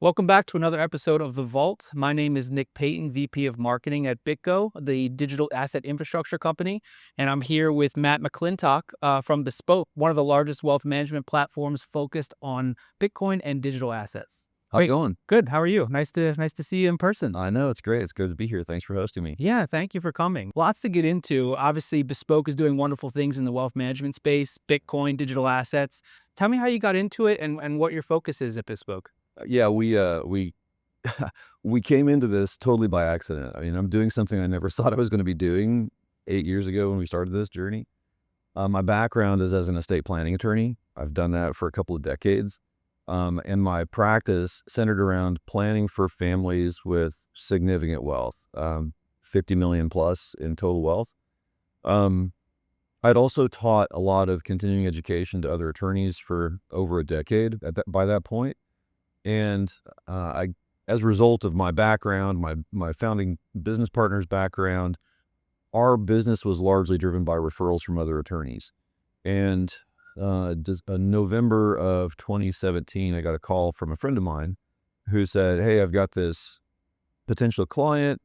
Welcome back to another episode of The Vault. My name is Nick Payton, VP of Marketing at BitGo, the digital asset infrastructure company. And I'm here with Matt McClintock from Bespoke, one of the largest wealth management platforms focused on Bitcoin and digital assets. How's it going? Good. How are you? Nice to see you in person. I know, it's great. It's good to be here. Thanks for hosting me. Yeah, thank you for coming. Lots to get into. Obviously, Bespoke is doing wonderful things in the wealth management space, Bitcoin, digital assets. Tell me how you got into it and what your focus is at Bespoke. Yeah, we we came into this totally by accident. I mean, I'm doing something I never thought I was going to be doing 8 years ago when we started this journey. My background is as an estate planning attorney. I've done that for a couple of decades. And my practice centered around planning for families with significant wealth, 50 million plus in total wealth. Um, I'd also taught a lot of continuing education to other attorneys for over a decade by that point. And as a result of my background, my founding business partner's background, our business was largely driven by referrals from other attorneys. And November of 2017, I got a call from a friend of mine who said, "Hey, I've got this potential client.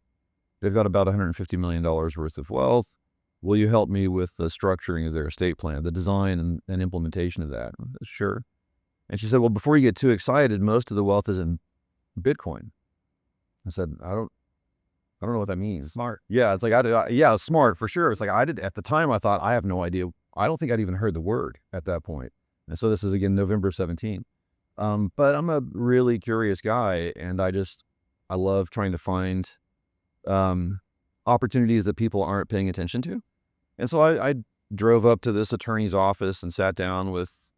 They've got about $150 million worth of wealth. Will you help me with the structuring of their estate plan, the design and implementation of that?" I said, "Sure." And she said, "Well, before you get too excited, most of the wealth is in Bitcoin." I said, I don't know what that means. Smart. Yeah. It's like, yeah, smart for sure. It's like, at the time I thought, I have no idea. I don't think I'd even heard the word at that point. And so this is again, November 17. But I'm a really curious guy, and I love trying to find, opportunities that people aren't paying attention to. And so I drove up to this attorney's office and sat down with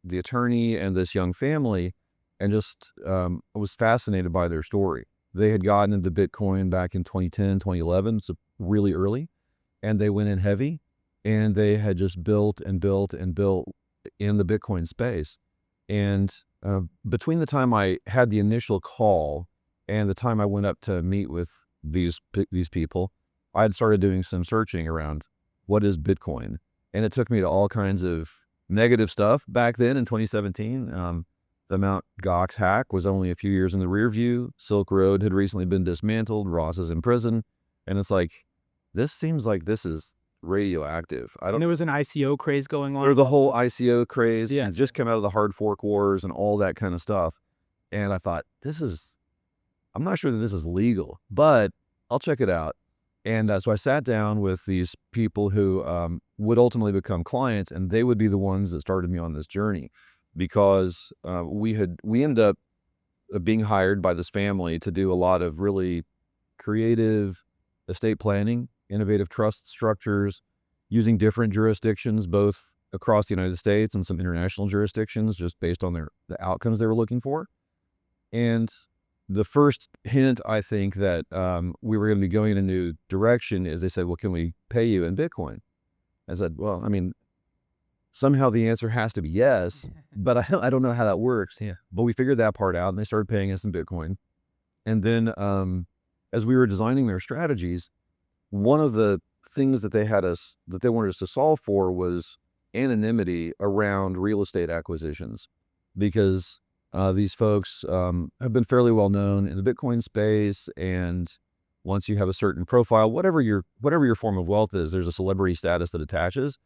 the attorney and this young family, and just was fascinated by their story. They had gotten into Bitcoin back in 2010, 2011, so really early, and they went in heavy, and they had just built and built and built in the Bitcoin space. And between the time I had the initial call and the time I went up to meet with these people, I had started doing some searching around what is Bitcoin. And it took me to all kinds of negative stuff back then in 2017. The Mt. Gox hack was only a few years in the rear view. Silk Road had recently been dismantled. Ross is in prison. And it's like, this seems like this is radioactive. And there was an ICO craze going on. Or the whole ICO craze. Yeah. And just come out of the hard fork wars and all that kind of stuff. And I thought, I'm not sure that this is legal, but I'll check it out. And so I sat down with these people who would ultimately become clients, and they would be the ones that started me on this journey, because we ended up being hired by this family to do a lot of really creative estate planning, innovative trust structures, using different jurisdictions, both across the United States and some international jurisdictions, just based on the outcomes they were looking for. And the first hint, I think, that we were going to be going in a new direction is they said, "Well, can we pay you in Bitcoin?" I said, "Well, I mean, somehow the answer has to be yes, but I don't know how that works." Yeah. But we figured that part out, and they started paying us in Bitcoin. And then as we were designing their strategies, one of the things that they wanted us to solve for was anonymity around real estate acquisitions, because these folks have been fairly well known in the Bitcoin space, and once you have a certain profile, whatever your form of wealth is, there's a celebrity status that attaches.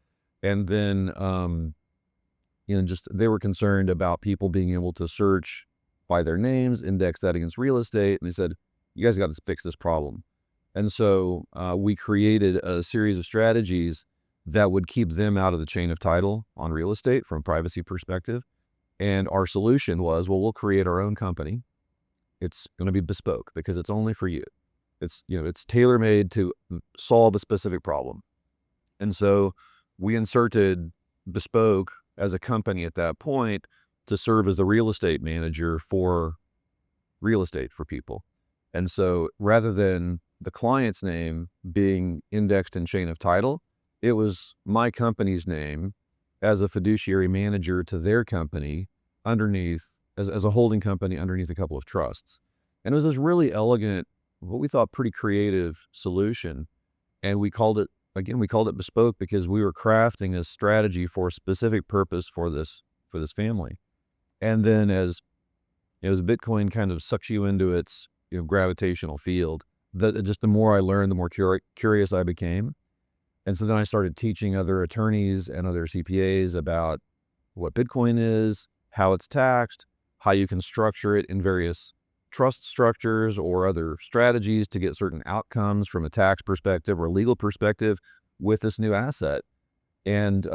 And then just they were concerned about people being able to search by their names, index that against real estate, and they said, "You guys got to fix this problem." And so we created a series of strategies that would keep them out of the chain of title on real estate from a privacy perspective. And our solution was, well, we'll create our own company. It's going to be bespoke because it's only for you. It's tailor-made to solve a specific problem. And so we inserted Bespoke as a company at that point to serve as the real estate manager for real estate for people. And so rather than the client's name being indexed in chain of title, it was my company's name as a fiduciary manager to their company underneath, as a holding company underneath a couple of trusts. And it was this really elegant, what we thought pretty creative solution. And we called it Bespoke because we were crafting a strategy for a specific purpose for this family. And then as As Bitcoin kind of sucks you into its gravitational field, just the more I learned, the more curious I became. And so then I started teaching other attorneys and other CPAs about what Bitcoin is, how it's taxed, how you can structure it in various trust structures or other strategies to get certain outcomes from a tax perspective or legal perspective with this new asset. And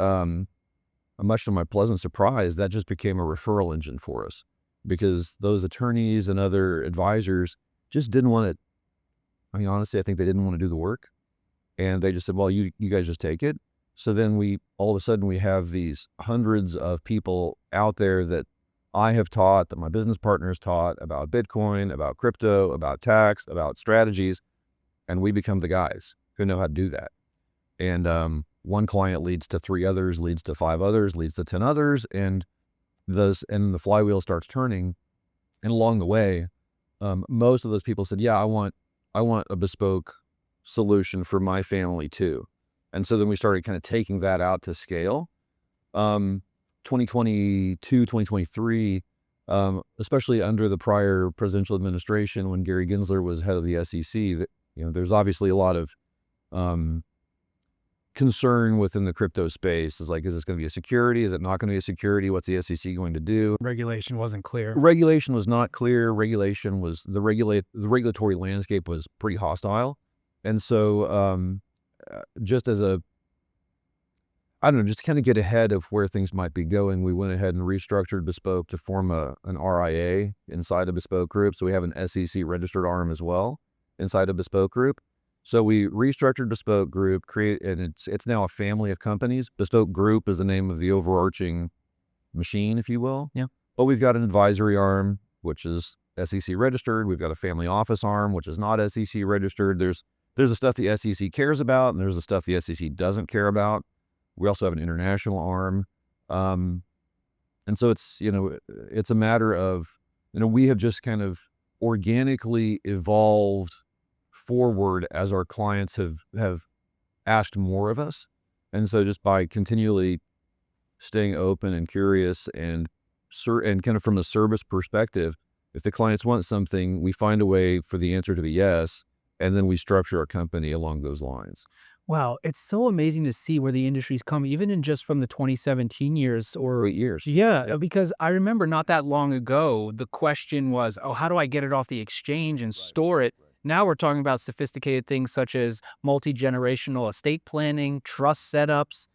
much to my pleasant surprise, that just became a referral engine for us, because those attorneys and other advisors just didn't want to. I mean, honestly, I think they didn't want to do the work. And they just said, well, you guys just take it. So then all of a sudden we have these hundreds of people out there that I have taught, that my business partners taught about Bitcoin, about crypto, about tax, about strategies. And we become the guys who know how to do that. And one client leads to 3 others, leads to 5 others, leads to 10 others. And the flywheel starts turning. And along the way, most of those people said, yeah, I want a bespoke solution for my family too. And so then we started kind of taking that out to scale. 2022, 2023, especially under the prior presidential administration, when Gary Gensler was head of the SEC, there's obviously a lot of concern within the crypto space. Is this going to be a security? Is it not going to be a security? What's the SEC going to do? Regulation wasn't clear. Regulation was not clear. The regulatory landscape was pretty hostile. And so just to kind of get ahead of where things might be going, we went ahead and restructured Bespoke to form an RIA inside of Bespoke Group. So we have an SEC registered arm as well inside of Bespoke Group. So we restructured Bespoke Group, and it's now a family of companies. Bespoke Group is the name of the overarching machine, if you will. Yeah. But we've got an advisory arm, which is SEC registered. We've got a family office arm, which is not SEC registered. There's the stuff the SEC cares about, and there's the stuff the SEC doesn't care about. We also have an international arm. And so it's a matter of, we have just kind of organically evolved forward as our clients have asked more of us. And so just by continually staying open and curious and kind of from a service perspective, if the clients want something, we find a way for the answer to be yes. And then we structure our company along those lines. Wow, it's so amazing to see where the industry's come, even in just from the 2017 years or 8 years. Yeah, because I remember not that long ago, the question was, oh, how do I get it off the exchange and store it? Now we're talking about sophisticated things such as multi-generational estate planning, trust setups.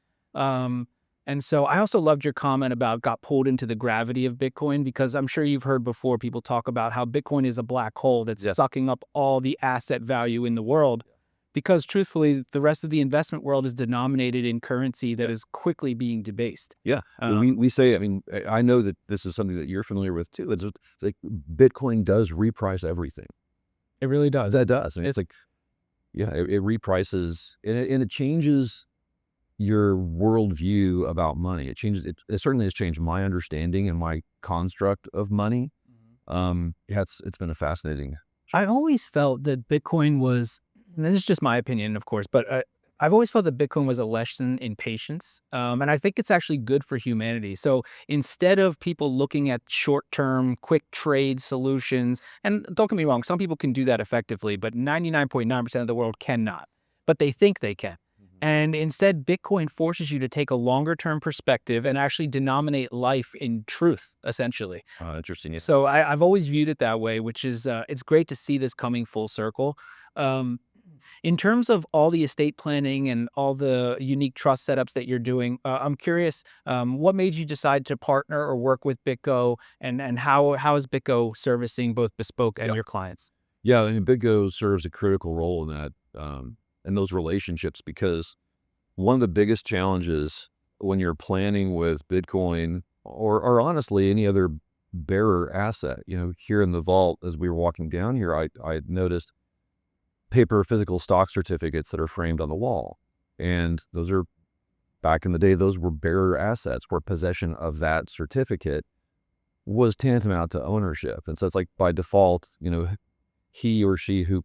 And so I also loved your comment about got pulled into the gravity of Bitcoin, because I'm sure you've heard before people talk about how Bitcoin is a black hole that's sucking up all the asset value in the world. Because truthfully, the rest of the investment world is denominated in currency that is quickly being debased. Yeah. We say, I know that this is something that you're familiar with too. It's like Bitcoin does reprice everything. It really does. That does. It's like, it reprices, and it changes your worldview about money. It certainly has changed my understanding and my construct of money. It's been a fascinating. I always felt that Bitcoin was, and this is just my opinion, of course, but I've always felt that Bitcoin was a lesson in patience. And I think it's actually good for humanity. So instead of people looking at short-term, quick trade solutions, and don't get me wrong, some people can do that effectively, but 99.9% of the world cannot. But they think they can. And instead, Bitcoin forces you to take a longer-term perspective and actually denominate life in truth, essentially. Interesting. Yeah. So I've always viewed it that way, which is, it's great to see this coming full circle. In terms of all the estate planning and all the unique trust setups that you're doing, I'm curious, what made you decide to partner or work with BitGo, and how is BitGo servicing both Bespoke and your clients? Yeah, BitGo serves a critical role in that, in those relationships, because one of the biggest challenges when you're planning with Bitcoin or honestly any other bearer asset, here in the vault, as we were walking down here, I noticed paper physical stock certificates that are framed on the wall. And those are, back in the day, those were bearer assets, where possession of that certificate was tantamount to ownership. And so it's like by default, he or she who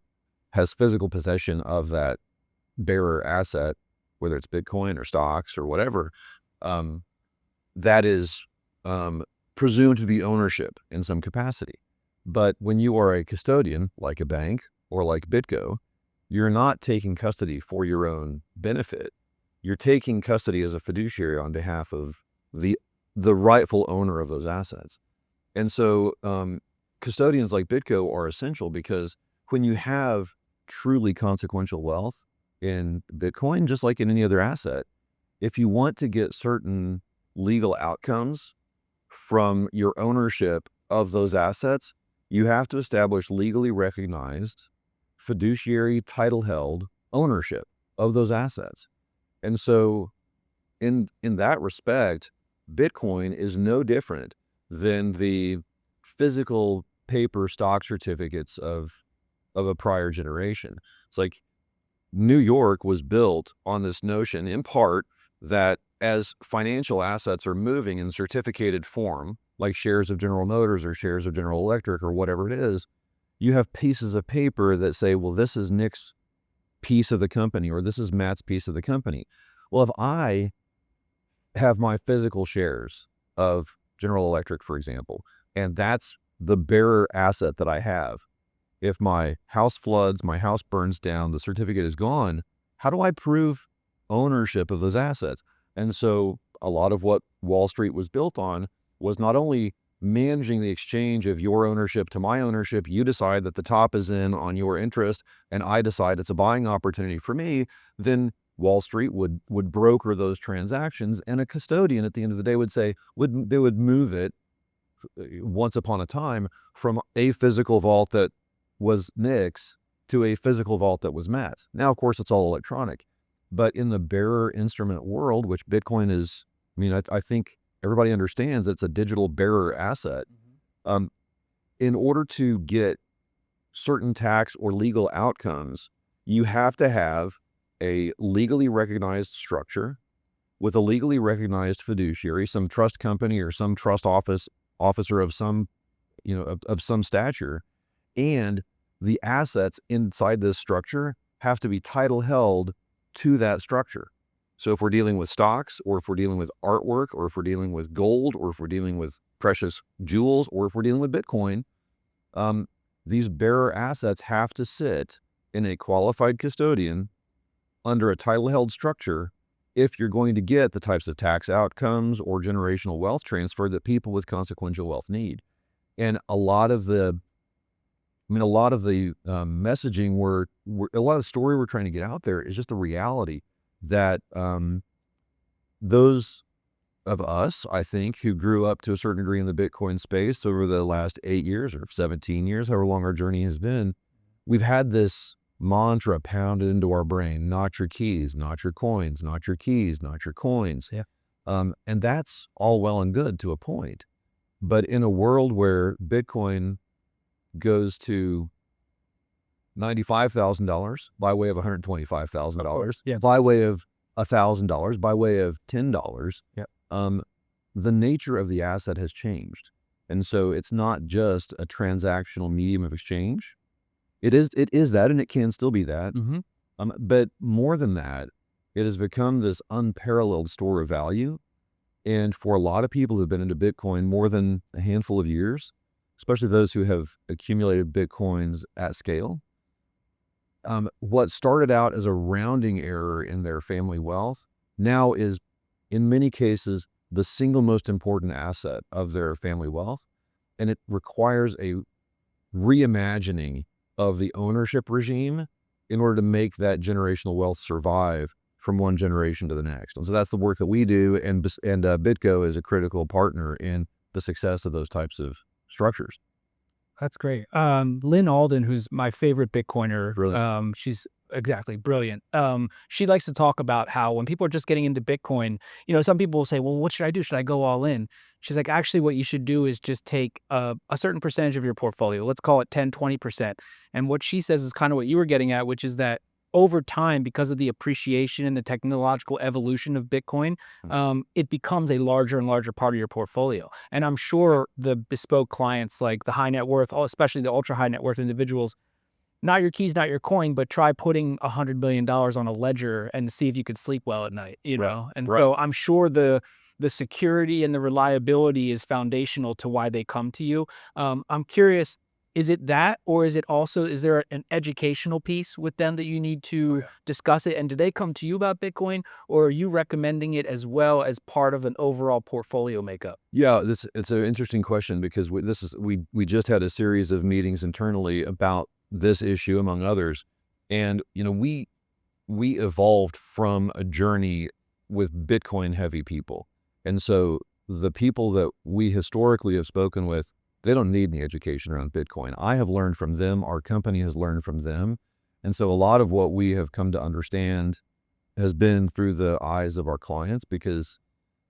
has physical possession of that bearer asset, whether it's Bitcoin or stocks or whatever, that is presumed to be ownership in some capacity. But when you are a custodian, like a bank or like BitGo, you're not taking custody for your own benefit. You're taking custody as a fiduciary on behalf of the rightful owner of those assets. And so custodians like BitGo are essential because when you have truly consequential wealth in Bitcoin, just like in any other asset, if you want to get certain legal outcomes from your ownership of those assets, you have to establish legally recognized fiduciary title held ownership of those assets. And so in that respect, Bitcoin is no different than the physical paper stock certificates of a prior generation. It's like New York was built on this notion in part that as financial assets are moving in certificated form, like shares of General Motors or shares of General Electric or whatever it is, you have pieces of paper that say, well, this is Nick's piece of the company or this is Matt's piece of the company. Well, if I have my physical shares of General Electric, for example, and that's the bearer asset that I have, if my house floods, my house burns down, the certificate is gone, how do I prove ownership of those assets? And so a lot of what Wall Street was built on was not only managing the exchange of your ownership to my ownership, you decide that the top is in on your interest, and I decide it's a buying opportunity for me, then Wall Street would broker those transactions, and a custodian at the end of the day would say, they would move it once upon a time from a physical vault that was Nick's to a physical vault that was Matt's. Now, of course, it's all electronic, but in the bearer instrument world, which Bitcoin is, I mean, I think everybody understands it's a digital bearer asset. In order to get certain tax or legal outcomes, you have to have a legally recognized structure with a legally recognized fiduciary, some trust company or some trust officer of some, of some stature, and the assets inside this structure have to be title held to that structure. So if we're dealing with stocks, or if we're dealing with artwork, or if we're dealing with gold, or if we're dealing with precious jewels, or if we're dealing with Bitcoin, these bearer assets have to sit in a qualified custodian under a title held structure if you're going to get the types of tax outcomes or generational wealth transfer that people with consequential wealth need. And a lot of the messaging a lot of the story we're trying to get out there is just the reality that those of us, I think, who grew up to a certain degree in the Bitcoin space over the last 8 years or 17 years, however long our journey has been, we've had this mantra pounded into our brain: not your keys, not your coins, not your keys, not your coins. Yeah. And that's all well and good to a point. But in a world where Bitcoin goes to $95,000 by way of $125,000, Yeah. by way of $1,000, by way of $10, Yeah. the nature of the asset has changed. And so it's not just a transactional medium of exchange. It is that, and it can still be that. Mm-hmm. But more than that, it has become this unparalleled store of value. And for a lot of people who've been into Bitcoin more than a handful of years, especially those who have accumulated Bitcoins at scale, what started out as a rounding error in their family wealth now is, in many cases, the single most important asset of their family wealth. And it requires a reimagining of the ownership regime in order to make that generational wealth survive from one generation to the next. And so that's the work that we do, and BitGo is a critical partner in the success of those types of structures. That's great. Lynn Alden, who's my favorite Bitcoiner, Brilliant. she's exactly brilliant. She likes to talk about how when people are just getting into Bitcoin, some people will say, well, what should I do? Should I go all in? She's like, actually, what you should do is just take a certain percentage of your portfolio. Let's call it 10, 20%. And what she says is kind of what you were getting at, which is that over time, because of the appreciation and the technological evolution of Bitcoin, it becomes a larger and larger part of your portfolio. And I'm sure the bespoke clients, like the high net worth, especially the ultra high net worth individuals, not your keys, not your coin, but try putting $100 million on a ledger and see if you could sleep well at night, Right. And Right. so I'm sure the the security and the reliability is foundational to why they come to you. I'm curious, is it that, or is it also, is there an educational piece with them that you need to discuss it? And do they come to you about Bitcoin, or are you recommending it as well as part of an overall portfolio makeup? Yeah, it's an interesting question because we just had a series of meetings internally about this issue among others, and we evolved from a journey with Bitcoin heavy people, and so the people that we historically have spoken with, they don't need any education around Bitcoin. I have learned from them. Our company has learned from them, and so a lot of what we have come to understand has been through the eyes of our clients because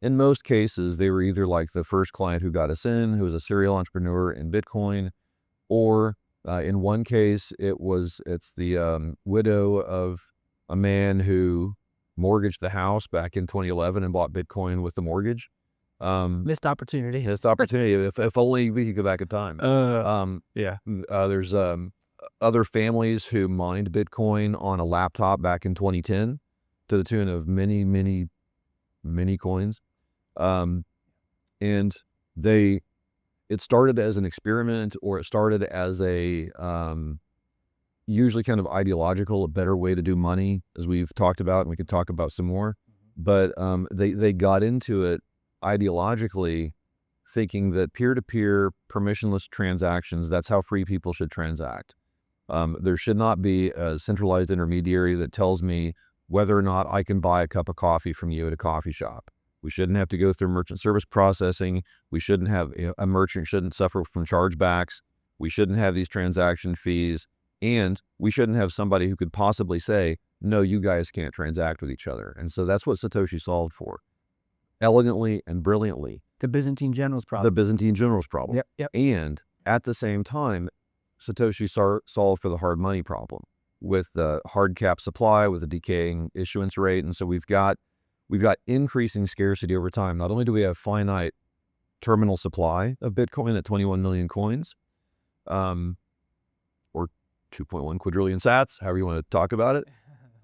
in most cases, they were either like the first client who got us in, who was a serial entrepreneur in Bitcoin, or in one case, it's the widow of a man who mortgaged the house back in 2011 and bought Bitcoin with the mortgage. Missed opportunity. Missed opportunity. If only we could go back in time. Yeah. There's other families who mined Bitcoin on a laptop back in 2010 to the tune of many, many, many coins. And it started as an experiment, or it started as a, usually kind of ideological, a better way to do money, as we've talked about, and we could talk about some more. But, they got into it ideologically thinking that peer-to-peer permissionless transactions, that's how free people should transact. There should not be a centralized intermediary that tells me whether or not I can buy a cup of coffee from you at a coffee shop. We shouldn't have to go through merchant service processing. We shouldn't have a merchant shouldn't suffer from chargebacks. We shouldn't have these transaction fees. And we shouldn't have somebody who could possibly say, no, you guys can't transact with each other. And so that's what Satoshi solved for elegantly and brilliantly. The Byzantine generals The problem. Byzantine generals problem. Yep. Yep. And at the same time, Satoshi solved for the hard money problem with the hard cap supply, with a decaying issuance rate. And so we've got increasing scarcity over time. Not only do we have finite terminal supply of Bitcoin at 21 million coins, or 2.1 quadrillion sats, however you want to talk about it.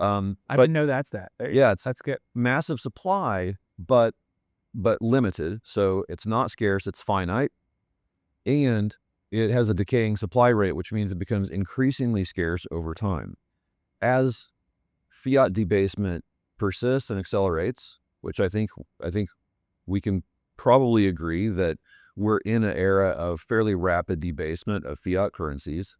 I didn't know that's that. Yeah, That's good. massive supply, but limited. So it's not scarce, it's finite. And it has a decaying supply rate, which means it becomes increasingly scarce over time. As fiat debasement persists and accelerates, which I think we can probably agree that we're in an era of fairly rapid debasement of fiat currencies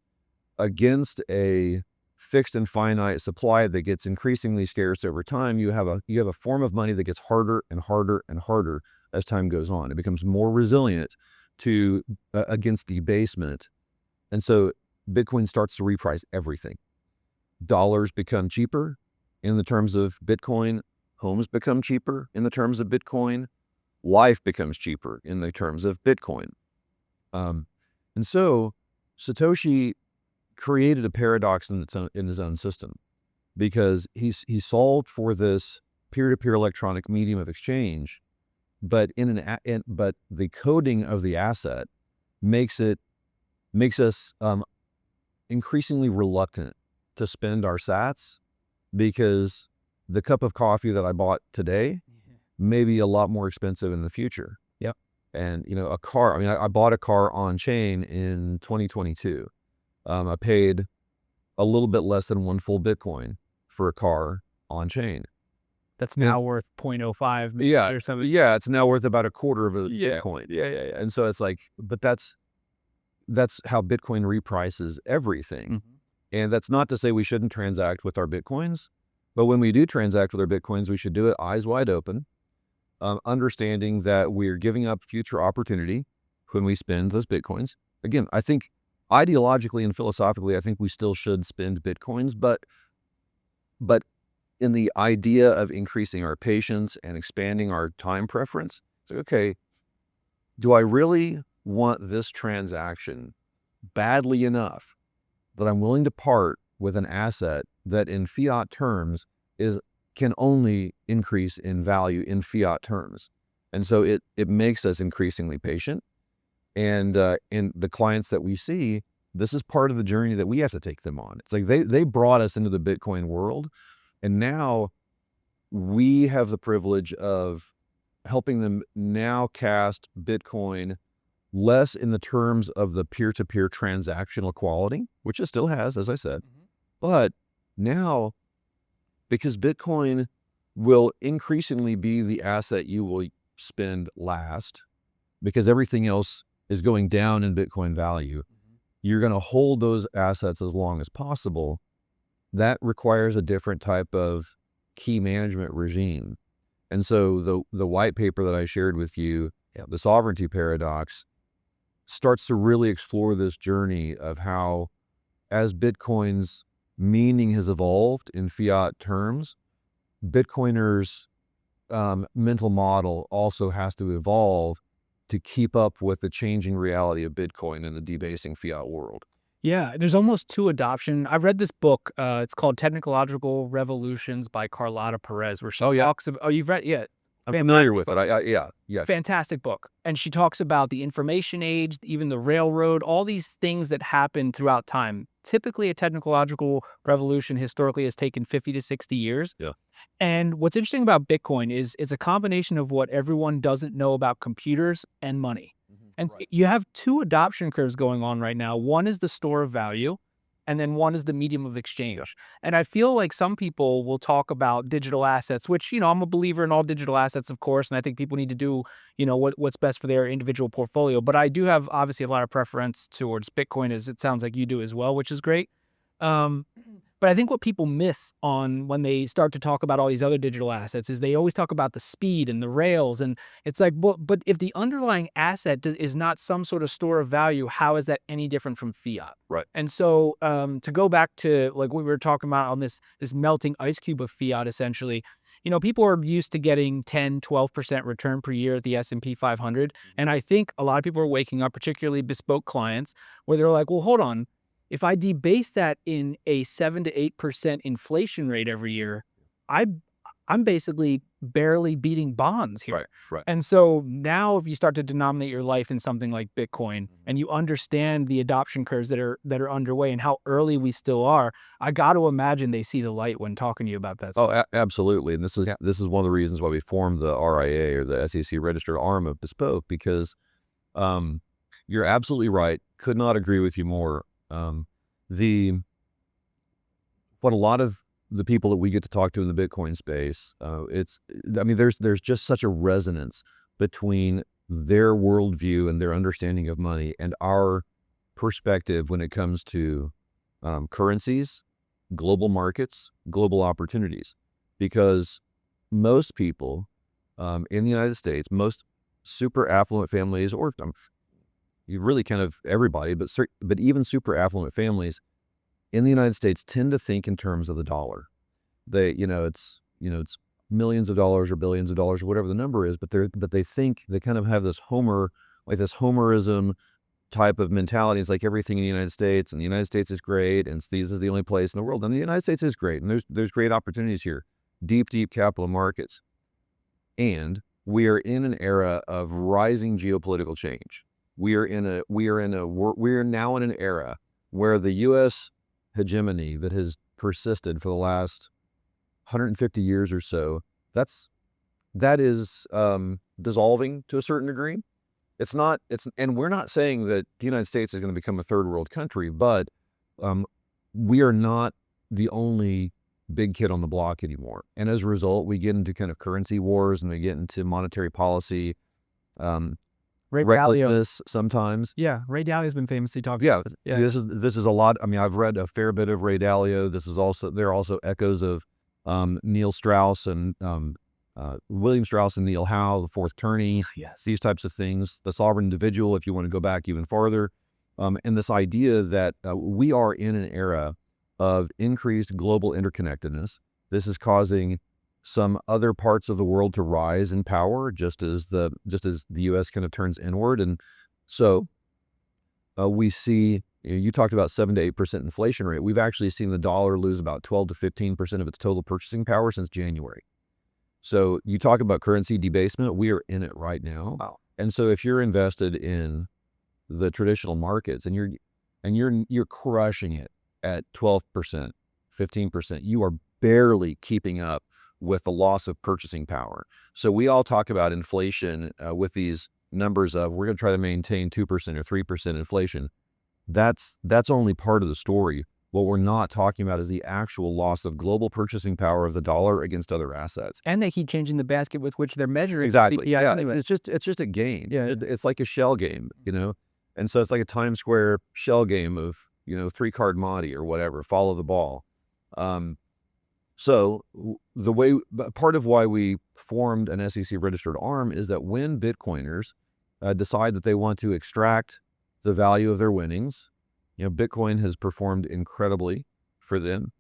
against a fixed and finite supply that gets increasingly scarce over time. You have a form of money that gets harder and harder and harder as time goes on. It becomes more resilient to against debasement. And so Bitcoin starts to reprice everything. Dollars become cheaper in the terms of Bitcoin. Homes become cheaper in the terms of Bitcoin. Life becomes cheaper in the terms of Bitcoin. And so Satoshi created a paradox in his own system, because he solved for this peer-to-peer electronic medium of exchange, but but the coding of the asset makes us increasingly reluctant to spend our sats, because the cup of coffee that I bought today may be a lot more expensive in the future. Yep. And a car. I mean, I bought a car on chain in 2022. I paid a little bit less than one full Bitcoin for a car on chain. That's now worth 0.05 Yeah, or something. yeah, it's now worth about a quarter of a Yeah. Bitcoin. Yeah. And so it's like, but that's how Bitcoin reprices everything. And that's not to say we shouldn't transact with our Bitcoins, but when we do transact with our Bitcoins, we should do it eyes wide open, understanding that we're giving up future opportunity when we spend those Bitcoins. Again, I think ideologically and philosophically, I think we still should spend Bitcoins, but in the idea of increasing our patience and expanding our time preference, it's like, okay, do I really want this transaction badly enough that I'm willing to part with an asset that in fiat terms can only increase in value in fiat terms? And so it makes us increasingly patient. And in the clients that we see, this is part of the journey that we have to take them on. It's like they brought us into the Bitcoin world, and now we have the privilege of helping them now cast Bitcoin less in the terms of the peer-to-peer transactional quality, which it still has, as I said, but now, because Bitcoin will increasingly be the asset you will spend last, because everything else is going down in Bitcoin value, you're going to hold those assets as long as possible. That requires a different type of key management regime. And so the white paper that I shared with you, the sovereignty paradox, starts to really explore this journey of how, as Bitcoin's meaning has evolved in fiat terms, Bitcoiners' mental model also has to evolve to keep up with the changing reality of Bitcoin in the debasing fiat world. Yeah, there's almost two adoption. I've read this book. It's called Technological Revolutions by Carlotta Perez, where she Oh, yeah. talks about. Oh, you've read? Yeah, I'm familiar with it. Yeah. fantastic book. And she talks about the information age, even the railroad, all these things that happen throughout time. Typically, a technological revolution historically has taken 50 to 60 years. Yeah. And what's interesting about Bitcoin is it's a combination of what everyone doesn't know about computers and money. And Right. you have two adoption curves going on right now. One is the store of value, and then one is the medium of exchange. And I feel like some people will talk about digital assets, which, I'm a believer in all digital assets, of course, and I think people need to do, what's best for their individual portfolio. But I do have obviously a lot of preference towards Bitcoin, as it sounds like you do as well, which is great. Um, but I think what people miss on when they start to talk about all these other digital assets is they always talk about the speed and the rails. And it's like, but if the underlying asset is not some sort of store of value, how is that any different from fiat? Right. And so to go back to like what we were talking about on this melting ice cube of fiat, essentially, people are used to getting 10, 12% return per year at the S&P 500. And I think a lot of people are waking up, particularly bespoke clients, where they're like, well, hold on. If I debase that in a 7 to 8% inflation rate every year, I I'm basically barely beating bonds here. Right. Right. And so now if you start to denominate your life in something like Bitcoin and you understand the adoption curves that are underway and how early we still are, I got to imagine they see the light when talking to you about that. Oh, absolutely. And this is one of the reasons why we formed the RIA, or the SEC registered arm of Bespoke, because um, you're absolutely right. Could not agree with you more. The what a lot of the people that we get to talk to in the Bitcoin space, there's just such a resonance between their worldview and their understanding of money and our perspective when it comes to currencies, global markets, global opportunities. Because most people in the United States, most super affluent families, or you really kind of everybody, but even super affluent families in the United States tend to think in terms of the dollar. It's millions of dollars or billions of dollars or whatever the number is, but they kind of have this this Homerism type of mentality. It's like everything in the United States, and the United States is great, and this is the only place in the world. And the United States is great, and there's great opportunities here, deep capital markets. And we are in an era of rising geopolitical change. We are now in an era where the U.S. hegemony that has persisted for the last 150 years or so, that is dissolving to a certain degree. And we're not saying that the United States is going to become a third world country, but we are not the only big kid on the block anymore. And as a result, we get into kind of currency wars, and we get into monetary policy, Ray Dalio. recklessness sometimes. Yeah, Ray Dalio has been famously talking Yeah, about this. Yeah. this is a lot. I mean, I've read a fair bit of Ray Dalio. There are also echoes of Neil Strauss and William Strauss and Neil Howe, the Fourth Turning. Yes. These types of things. The Sovereign Individual, if you want to go back even farther, and this idea that we are in an era of increased global interconnectedness. This is causing some other parts of the world to rise in power, just as the U.S. kind of turns inward. And so we see, you talked about 7 to 8% inflation rate. We've actually seen the dollar lose about 12 to 15% of its total purchasing power since January. So you talk about currency debasement. We are in it right now. Wow. And so if you're invested in the traditional markets and you're crushing it at 12%, 15%, you are barely keeping up with the loss of purchasing power. So we all talk about inflation with these numbers of we're going to try to maintain 2% or 3% inflation. That's only part of the story. What we're not talking about is the actual loss of global purchasing power of the dollar against other assets. And they keep changing the basket with which they're measuring Exactly. CPI Yeah, anyway. it's just a game. Yeah. It's like a shell game, and so it's like a Times Square shell game of 3-card Monte or whatever. Follow the ball. So part of why we formed an SEC registered arm is that when Bitcoiners decide that they want to extract the value of their winnings, Bitcoin has performed incredibly for them.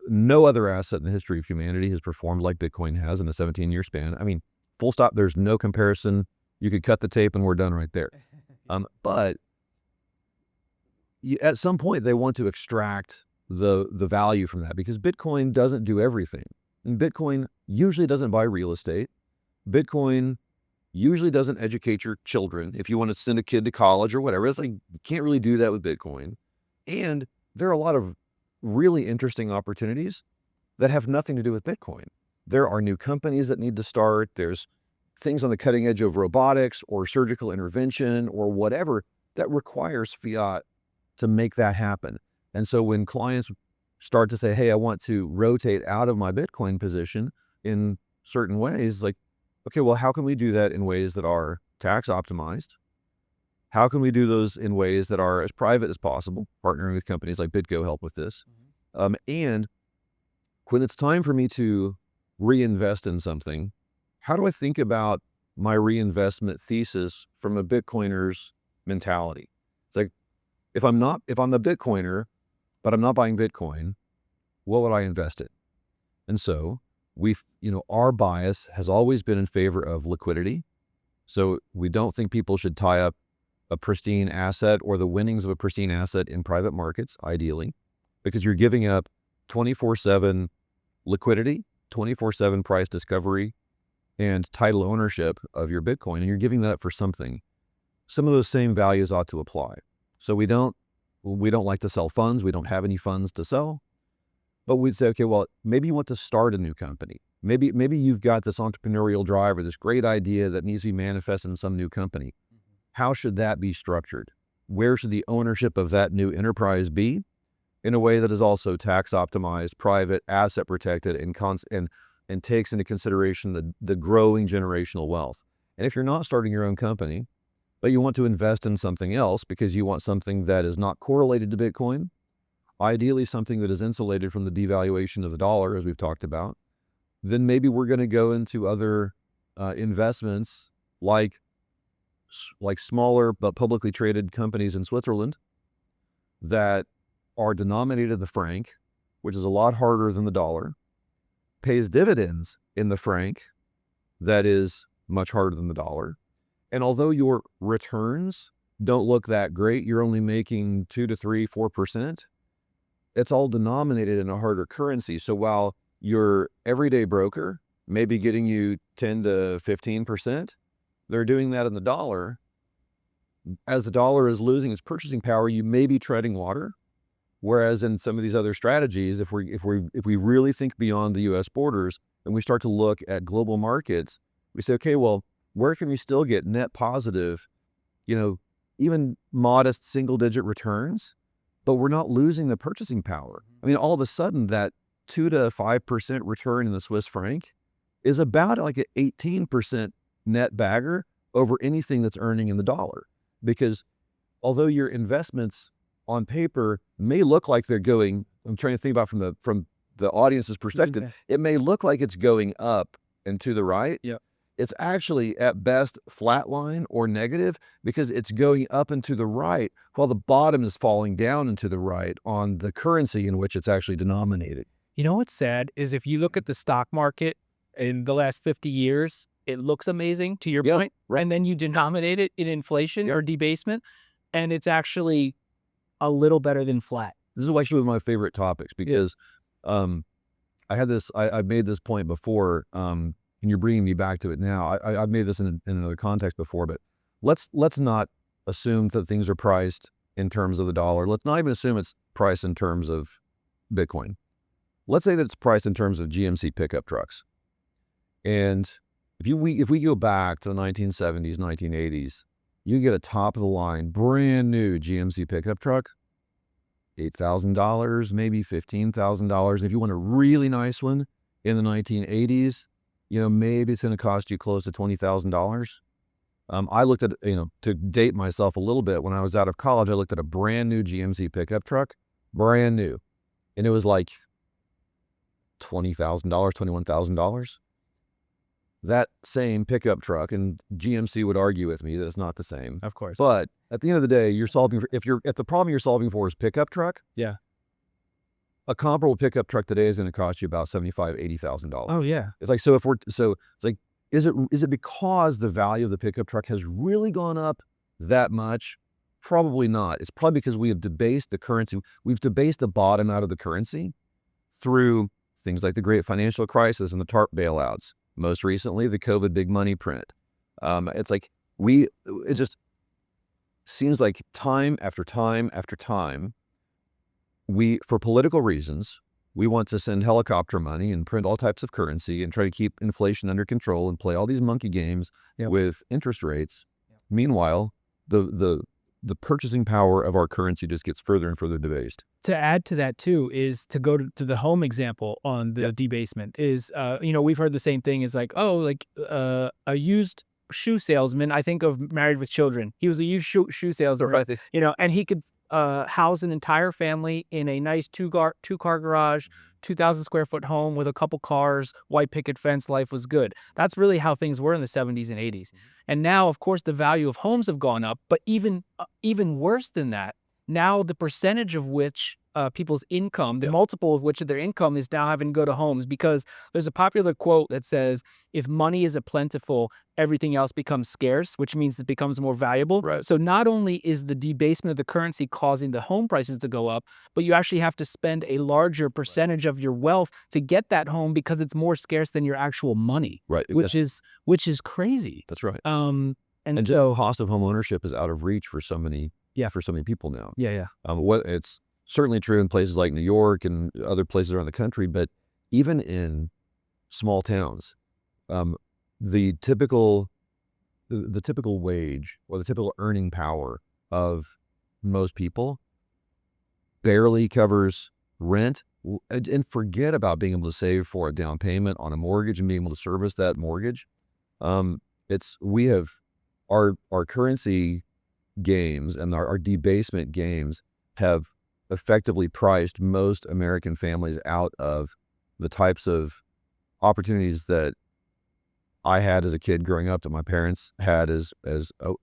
No other asset in the history of humanity has performed like Bitcoin has in a 17-year span. I mean, full stop. There's no comparison. You could cut the tape and we're done right there. But at some point they want to extract the value from that, because Bitcoin doesn't do everything. And Bitcoin usually doesn't buy real estate. Bitcoin usually doesn't educate your children. If you want to send a kid to college or whatever, it's like you can't really do that with Bitcoin. And there are a lot of really interesting opportunities that have nothing to do with Bitcoin. There are new companies that need to start. There's things on the cutting edge of robotics or surgical intervention or whatever that requires fiat to make that happen. And so when clients start to say, hey, I want to rotate out of my Bitcoin position in certain ways, like, okay, well, how can we do that in ways that are tax optimized? How can we do those in ways that are as private as possible? Partnering with companies like BitGo help with this. And when it's time for me to reinvest in something, how do I think about my reinvestment thesis from a Bitcoiner's mentality? It's like, if I'm the Bitcoiner, but I'm not buying Bitcoin, what would I invest in? And so our bias has always been in favor of liquidity. So we don't think people should tie up a pristine asset or the winnings of a pristine asset in private markets, ideally, because you're giving up 24/7 liquidity, 24/7 price discovery, and title ownership of your Bitcoin, and you're giving that for something. Some of those same values ought to apply. So we don't like to sell funds. We don't have any funds to sell. But we'd say, okay, well, maybe you want to start a new company. Maybe you've got this entrepreneurial drive or this great idea that needs to be manifested in some new company. How should that be structured? Where should the ownership of that new enterprise be in a way that is also tax optimized, private, asset protected, and takes into consideration the growing generational wealth? And if you're not starting your own company, but you want to invest in something else because you want something that is not correlated to Bitcoin, ideally something that is insulated from the devaluation of the dollar, as we've talked about, then maybe we're going to go into other investments like smaller but publicly traded companies in Switzerland that are denominated in the franc, which is a lot harder than the dollar, pays dividends in the franc that is much harder than the dollar. And although your returns don't look that great, you're only making 2 to 3, 4%, it's all denominated in a harder currency. So while your everyday broker may be getting you 10 to 15%, they're doing that in the dollar. As the dollar is losing its purchasing power, you may be treading water. Whereas in some of these other strategies, if we really think beyond the U.S. borders and we start to look at global markets, we say, okay, well, where can we still get net positive, even modest single-digit returns, but we're not losing the purchasing power? I mean, all of a sudden, that 2 to 5% return in the Swiss franc is about like an 18% net bagger over anything that's earning in the dollar. Because although your investments on paper may look like they're going, I'm trying to think about from the audience's perspective, it may look like it's going up and to the right. Yeah. It's actually at best flatline or negative because it's going up and to the right while the bottom is falling down and to the right on the currency in which it's actually denominated. You know what's sad is if you look at the stock market in the last 50 years, it looks amazing to your point, right. and then you denominate it in inflation or debasement, and it's actually a little better than flat. This is actually one of my favorite topics because I've made this point before, and you're bringing me back to it now. I've made this in another context before, but let's not assume that things are priced in terms of the dollar. Let's not even assume it's priced in terms of Bitcoin. let's say that it's priced in terms of GMC pickup trucks. And if we go back to the 1970s, 1980s, you can get a top of the line, brand new GMC pickup truck, $8,000, maybe $15,000. If you want a really nice one in the 1980s, maybe it's going to cost you close to $20,000. I looked at, to date myself a little bit, when I was out of college, I looked at a brand new GMC pickup truck, brand new. And it was like $20,000, $21,000. That same pickup truck, and GMC would argue with me that it's not the same. Of course. But at the end of the day, you're solving for, if the problem you're solving for is pickup truck. Yeah. A comparable pickup truck today is going to cost you about $75,000, $80,000. Oh yeah. It's like, it's like, is it because the value of the pickup truck has really gone up that much? Probably not. It's probably because we have debased the currency. We've debased the bottom out of the currency through things like the great financial crisis and the TARP bailouts. Most recently, the COVID big money print. It's like it just seems like time after time after time, for political reasons, we want to send helicopter money and print all types of currency and try to keep inflation under control and play all these monkey games with interest rates. Meanwhile, the purchasing power of our currency just gets further and further debased. To add to that too is to go to the home example on the debasement is, we've heard the same thing is like, a used shoe salesman. I think of Married with Children. He was a used shoe salesman, Right. And he could house an entire family in a nice two-car garage, 2,000 square foot home with a couple cars, white picket fence. Life was good. That's really how things were in the 70s and 80s. And now, of course, the value of homes have gone up, but even worse than that, now the percentage of which people's income, the multiple of which of their income is now having to go to homes, because there's a popular quote that says, if money is plentiful, everything else becomes scarce, which means it becomes more valuable. Right. So not only is the debasement of the currency causing the home prices to go up, but you actually have to spend a larger percentage of your wealth to get that home because it's more scarce than your actual money. Right. Which is crazy. That's right. And And so the cost of home ownership is out of reach for so many people now. yeah. It's certainly true in places like New York and other places around the country, but even in small towns, the typical wage or the typical earning power of most people barely covers rent, and forget about being able to save for a down payment on a mortgage and being able to service that mortgage. We have our currency games and our debasement games have effectively priced most American families out of the types of opportunities that I had as a kid growing up, that my parents had as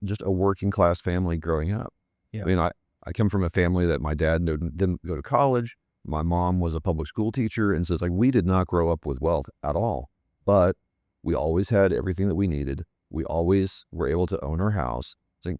just a working class family growing up. Yeah. I mean, I come from a family that my dad didn't go to college. My mom was a public school teacher. And so it's like, we did not grow up with wealth at all, but we always had everything that we needed. We always were able to own our house. It's like,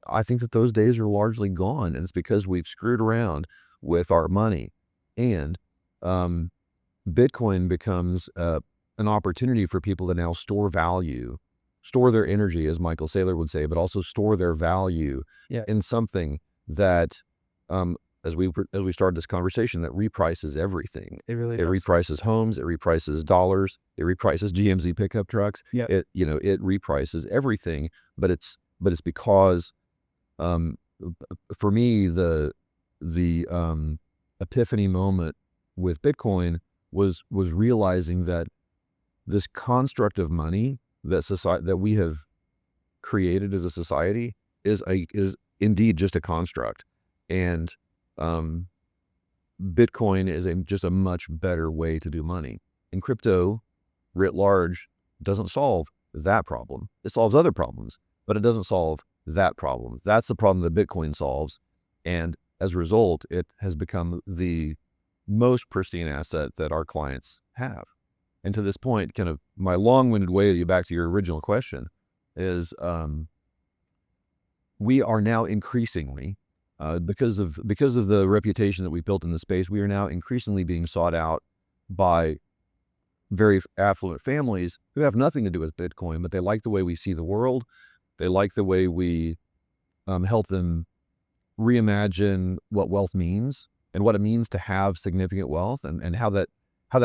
I think that those days are largely gone, and it's because we've screwed around with our money. And Bitcoin becomes an opportunity for people to now store value, store their energy, as Michael Saylor would say, but also store their value in something that, as we started this conversation, that reprices everything. It really does. It reprices homes, it reprices dollars, it reprices GMC pickup trucks. Yeah. It reprices everything, but it's because, for me, the epiphany moment with Bitcoin was realizing that this construct of money that we have created as a society is indeed just a construct, and Bitcoin is just a much better way to do money. And crypto, writ large, doesn't solve that problem. It solves other problems, but it doesn't solve that problem. That's the problem that Bitcoin solves, and as a result, it has become the most pristine asset that our clients have. And to this point, kind of my long-winded way to get back to your original question is, we are now increasingly, because of the reputation that we built in the space, we are now increasingly being sought out by very affluent families who have nothing to do with Bitcoin, but they like the way we see the world. They like the way we help them reimagine what wealth means. and what it means to have significant wealth, and how that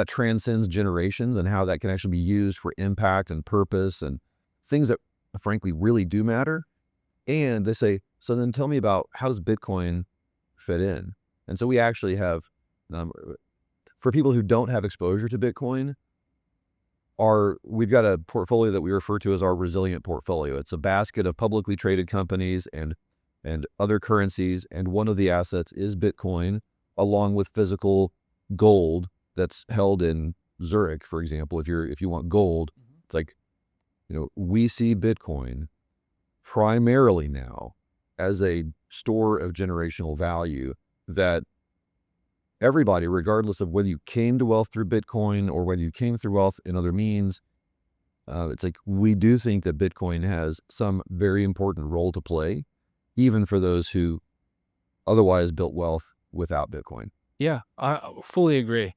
transcends generations, and how that can actually be used for impact and purpose and things that frankly really do matter. And they say, so then tell me about, how does Bitcoin fit in? And so we actually have, um, for people who don't have exposure to Bitcoin, we've got a portfolio that we refer to as our resilient portfolio. It's a basket of publicly traded companies and other currencies, and one of the assets is Bitcoin, along with physical gold that's held in Zurich, for example. If you want gold, it's like, we see Bitcoin primarily now as a store of generational value that everybody, regardless of whether you came to wealth through Bitcoin or whether you came through wealth in other means, it's like, we do think that Bitcoin has some very important role to play, even for those who otherwise built wealth without Bitcoin. Yeah, I fully agree.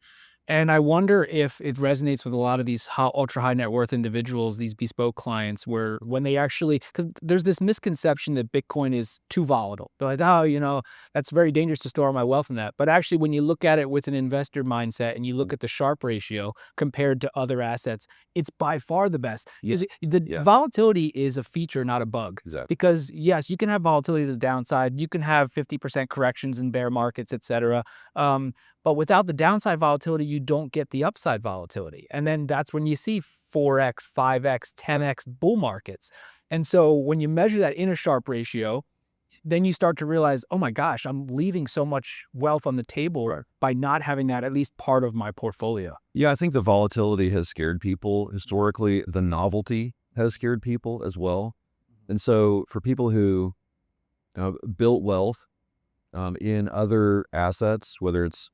And I wonder if it resonates with a lot of these ultra high net worth individuals, these bespoke clients, where when they actually, because there's this misconception that Bitcoin is too volatile. They're like, oh, that's very dangerous to store my wealth in that. But actually, when you look at it with an investor mindset and you look at the Sharpe ratio compared to other assets, it's by far the best. Yeah. The Yeah. volatility is a feature, not a bug. Exactly. Because yes, you can have volatility to the downside. You can have 50% corrections in bear markets, et cetera. But without the downside volatility, you don't get the upside volatility. And then that's when you see 4x, 5x, 10x bull markets. And so when you measure that inner Sharpe ratio, then you start to realize, oh my gosh, I'm leaving so much wealth on the table by not having that at least part of my portfolio. Yeah, I think the volatility has scared people historically. The novelty has scared people as well. And so for people who built wealth in other assets, whether it's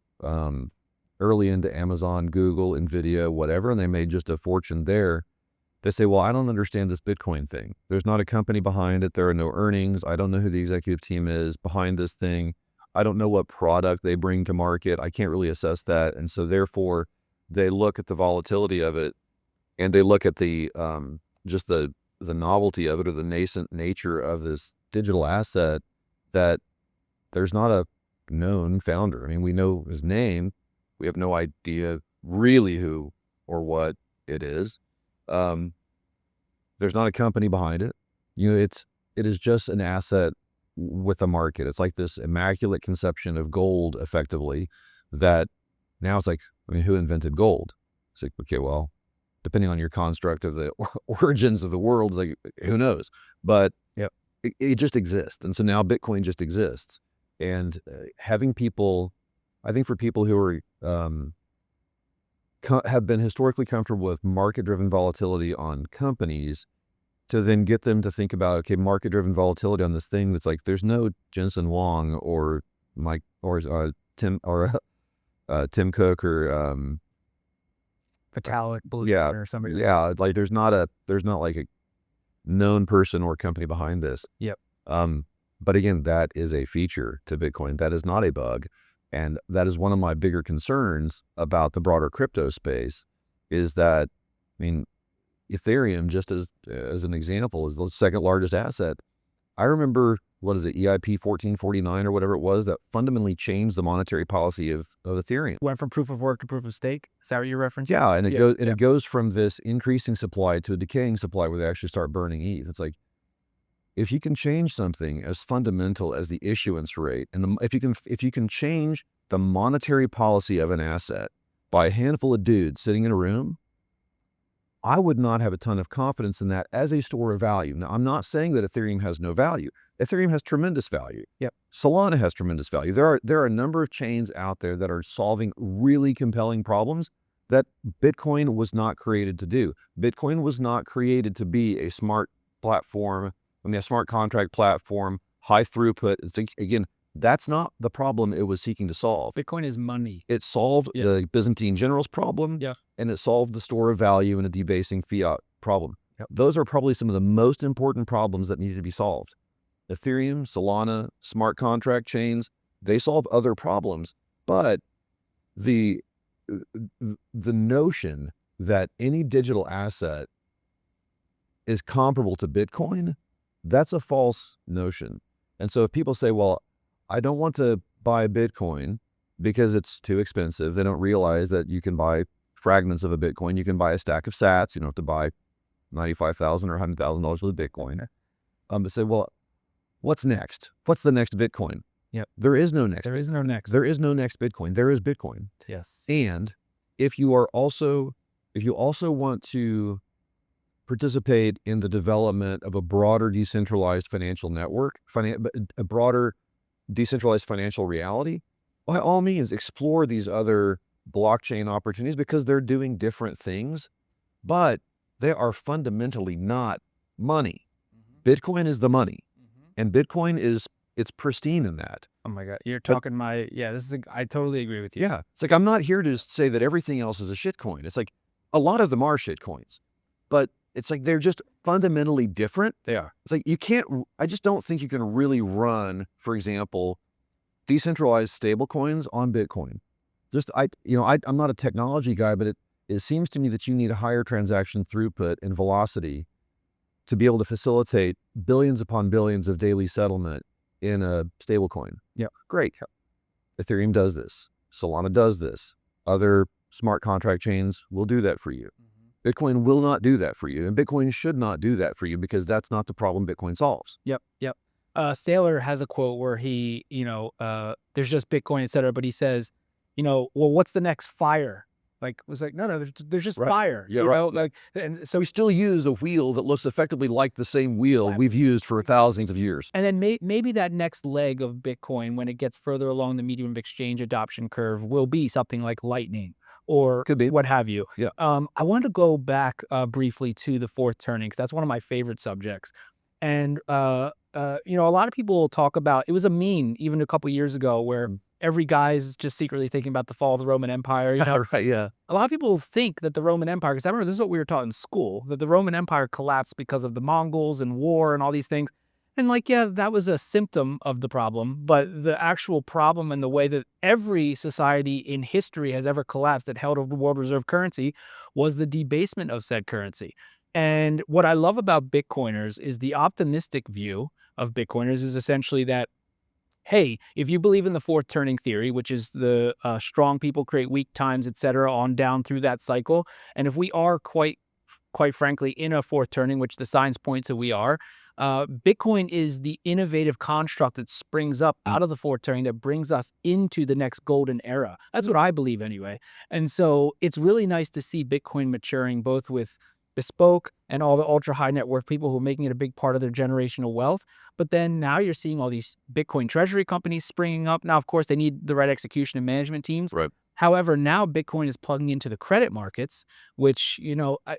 early into Amazon, Google, Nvidia, whatever, and they made just a fortune there, they say, well, I don't understand this Bitcoin thing. There's not a company behind it. There are no earnings. I don't know who the executive team is behind this thing. I don't know what product they bring to market. I can't really assess that. And so therefore, they look at the volatility of it, and they look at the just the novelty of it, or the nascent nature of this digital asset, that there's not a known founder. I mean, we know his name. We have no idea really who or what it is. There's not a company behind it. It is just an asset with a market. It's like this immaculate conception of gold, effectively, that now it's like, I mean, who invented gold? It's like, okay, well, depending on your construct of the origins of the world, like, who knows? But it just exists. And so now Bitcoin just exists. And having people, I think for people who are have been historically comfortable with market-driven volatility on companies, to then get them to think about, okay, market-driven volatility on this thing that's like, there's no Jensen Huang or Mike or Tim Cook or Vitalik, yeah, or somebody. yeah, like there's not like a known person or company behind this. Yep. But again, that is a feature to Bitcoin. That is not a bug. And that is one of my bigger concerns about the broader crypto space, is that, I mean, Ethereum, just as an example, is the second largest asset. I remember, what is it, EIP 1449 or whatever it was, that fundamentally changed the monetary policy of Ethereum. Went from proof of work to proof of stake. Is that what you're referencing? Yeah, and it goes from this increasing supply to a decaying supply, where they actually start burning ETH. It's like, if you can change something as fundamental as the issuance rate, and if you can change the monetary policy of an asset by a handful of dudes sitting in a room, I would not have a ton of confidence in that as a store of value. Now, I'm not saying that Ethereum has no value. Ethereum has tremendous value. Yep. Solana has tremendous value. There are a number of chains out there that are solving really compelling problems that Bitcoin was not created to do. Bitcoin was not created to be a smart platform, a smart contract platform, high throughput. It's, again, that's not the problem it was seeking to solve. Bitcoin is money. It solved the Byzantine generals problem, and it solved the store of value and a debasing fiat problem. Yep. Those are probably some of the most important problems that needed to be solved. Ethereum, Solana, smart contract chains, they solve other problems, but the notion that any digital asset is comparable to Bitcoin, that's a false notion. And so if people say, well, I don't want to buy Bitcoin because it's too expensive. They don't realize that you can buy fragments of a Bitcoin. You can buy a stack of sats. You don't have to buy $95,000 or $100,000 worth of Bitcoin. But say, well, what's next? What's the next Bitcoin? Yep. There is no next. There is no next. There is no next Bitcoin. There is Bitcoin. Yes. And if you also want to participate in the development of a broader decentralized financial network, a broader decentralized financial reality, by all means, explore these other blockchain opportunities because they're doing different things, but they are fundamentally not money. Bitcoin is the money, and Bitcoin it's pristine in that. Oh my God, you're talking I totally agree with you. Yeah, it's like I'm not here to say that everything else is a shitcoin. It's like a lot of them are shitcoins, but it's like they're just fundamentally different. They are. It's like I just don't think you can really run, for example, decentralized stablecoins on Bitcoin. I'm not a technology guy, but it seems to me that you need a higher transaction throughput and velocity to be able to facilitate billions upon billions of daily settlement in a stablecoin. Yeah. Great. Ethereum does this. Solana does this. Other smart contract chains will do that for you. Bitcoin will not do that for you, and Bitcoin should not do that for you because that's not the problem Bitcoin solves. Yep. Saylor has a quote where he, there's just Bitcoin, et cetera, but he says, well, what's the next fire? Like, it was like, no, there's just fire. Yeah, you right. know? Like, and so we still use a wheel that looks effectively like the same wheel we've used for thousands of years. And then maybe that next leg of Bitcoin, when it gets further along the medium of exchange adoption curve, will be something like Lightning or Could be. what have you. Yeah. I wanted to go back briefly to the fourth turning because that's one of my favorite subjects. And a lot of people talk about, it was a meme even a couple years ago where every guy's just secretly thinking about the fall of the Roman Empire. Right, yeah. A lot of people think that the Roman Empire, because I remember this is what we were taught in school, that the Roman Empire collapsed because of the Mongols and war and all these things. And that was a symptom of the problem, but the actual problem and the way that every society in history has ever collapsed that held a world reserve currency was the debasement of said currency. And what I love about Bitcoiners is the optimistic view of Bitcoiners is essentially that, hey, if you believe in the fourth turning theory, which is the strong people create weak times, et cetera, on down through that cycle, and if we are quite frankly in a fourth turning, which the signs point to we are, Bitcoin is the innovative construct that springs up out of the fourth turning that brings us into the next golden era. That's what I believe anyway. And so it's really nice to see Bitcoin maturing both with Bespoke and all the ultra high net worth people who are making it a big part of their generational wealth. But then now you're seeing all these Bitcoin treasury companies springing up. Now, of course, they need the right execution and management teams. Right. However, now Bitcoin is plugging into the credit markets, which,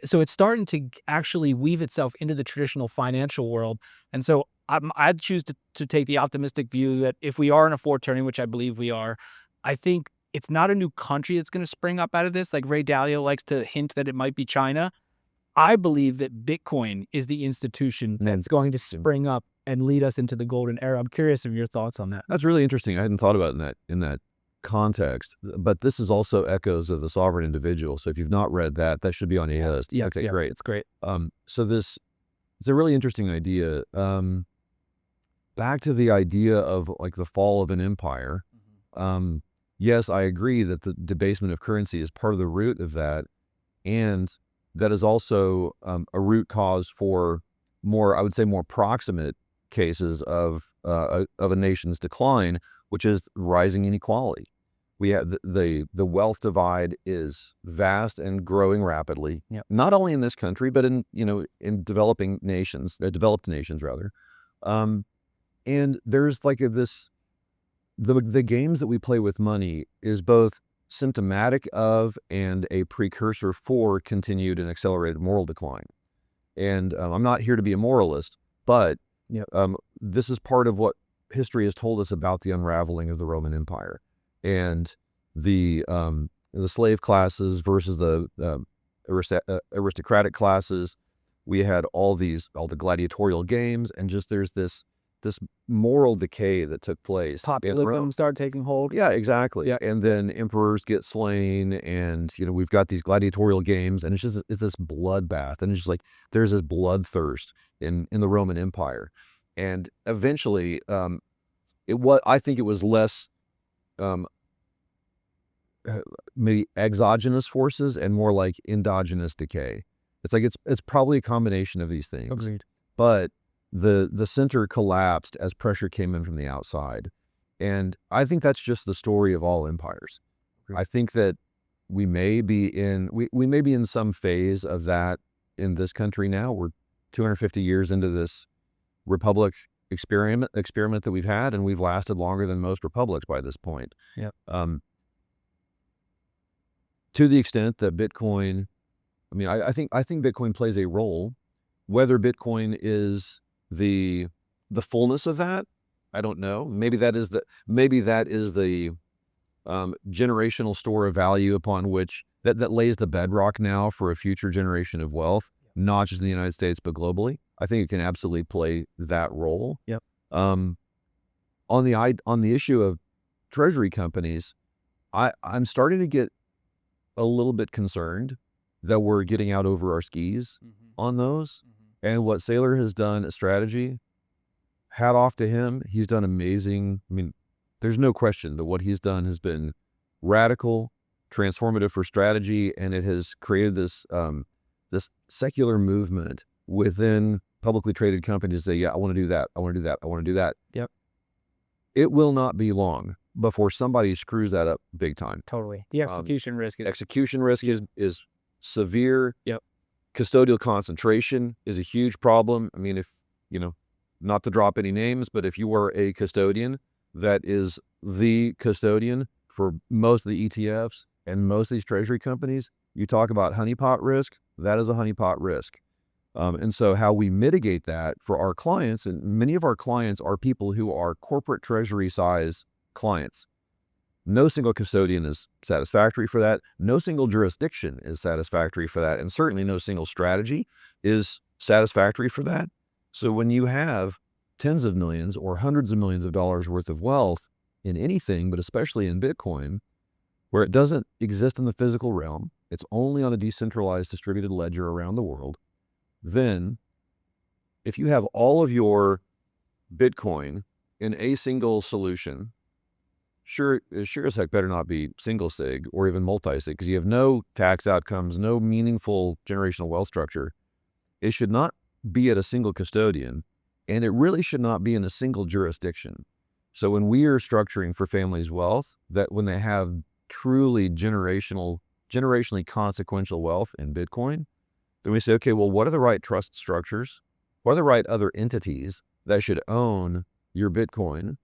so it's starting to actually weave itself into the traditional financial world. And so I'd choose to take the optimistic view that if we are in a fourth turning, which I believe we are, I think it's not a new country that's going to spring up out of this. Like Ray Dalio likes to hint that it might be China. I believe that Bitcoin is the institution that's going to spring up and lead us into the golden era. I'm curious of your thoughts on that. That's really interesting. I hadn't thought about in that context, but this is also echoes of the sovereign individual. So if you've not read that, that should be on your list. Yeah, okay, great. It's great. So it's a really interesting idea. Back to the idea of like the fall of an empire. Yes, I agree that the debasement of currency is part of the root of that. And that is also a root cause for more, I would say, more proximate cases of a nation's decline, which is rising inequality. We have the wealth divide is vast and growing rapidly. Yep. Not only in this country, but in developed nations rather. And there's like the games that we play with money is both symptomatic of and a precursor for continued and accelerated moral decline. And I'm not here to be a moralist, but this is part of what history has told us about the unraveling of the Roman Empire and the slave classes versus the aristocratic classes. We had all the gladiatorial games, and just there's this moral decay that took place. Populism started taking hold. Yeah, exactly. Yeah. And then emperors get slain, and we've got these gladiatorial games, and it's this bloodbath, and it's just like there's this bloodthirst in the Roman Empire, and eventually, I think it was less maybe exogenous forces and more like endogenous decay. It's like it's probably a combination of these things. Agreed. But the center collapsed as pressure came in from the outside. And I think that's just the story of all empires. Agreed. I think that we may be in some phase of that in this country now. We're 250 years into this republic experiment that we've had, and we've lasted longer than most republics by this point. Yep. To the extent that Bitcoin, I mean, I think Bitcoin plays a role. Whether Bitcoin is the fullness of that, I don't know. Maybe that is the generational store of value upon which that lays the bedrock now for a future generation of wealth, not just in the United States but globally. I think it can absolutely play that role. Yep. On the issue of treasury companies, I'm starting to get a little bit concerned that we're getting out over our skis on those. And what Saylor has done as strategy, hat off to him. He's done amazing. I mean, there's no question that what he's done has been radical, transformative for strategy, and it has created this this secular movement within publicly traded companies to say, yeah, I want to do that, I want to do that, I want to do that. Yep. It will not be long before somebody screws that up big time. Totally. The execution risk is severe. Yep. Custodial concentration is a huge problem. I mean, if, not to drop any names, but if you are a custodian that is the custodian for most of the ETFs and most of these treasury companies, you talk about honeypot risk, that is a honeypot risk. And so how we mitigate that for our clients, and many of our clients are people who are corporate treasury size clients. No single custodian is satisfactory for that. No single jurisdiction is satisfactory for that. And certainly no single strategy is satisfactory for that. So when you have tens of millions or hundreds of millions of dollars worth of wealth in anything, but especially in Bitcoin, where it doesn't exist in the physical realm, it's only on a decentralized distributed ledger around the world, then if you have all of your Bitcoin in a single solution, sure as heck better not be single sig or even multi-sig, because you have no tax outcomes, no meaningful generational wealth structure. It should not be at a single custodian, and it really should not be in a single jurisdiction. So when we are structuring for families' wealth, that when they have truly generationally consequential wealth in Bitcoin, then we say, okay, well, what are the right trust structures? What are the right other entities that should own your Bitcoin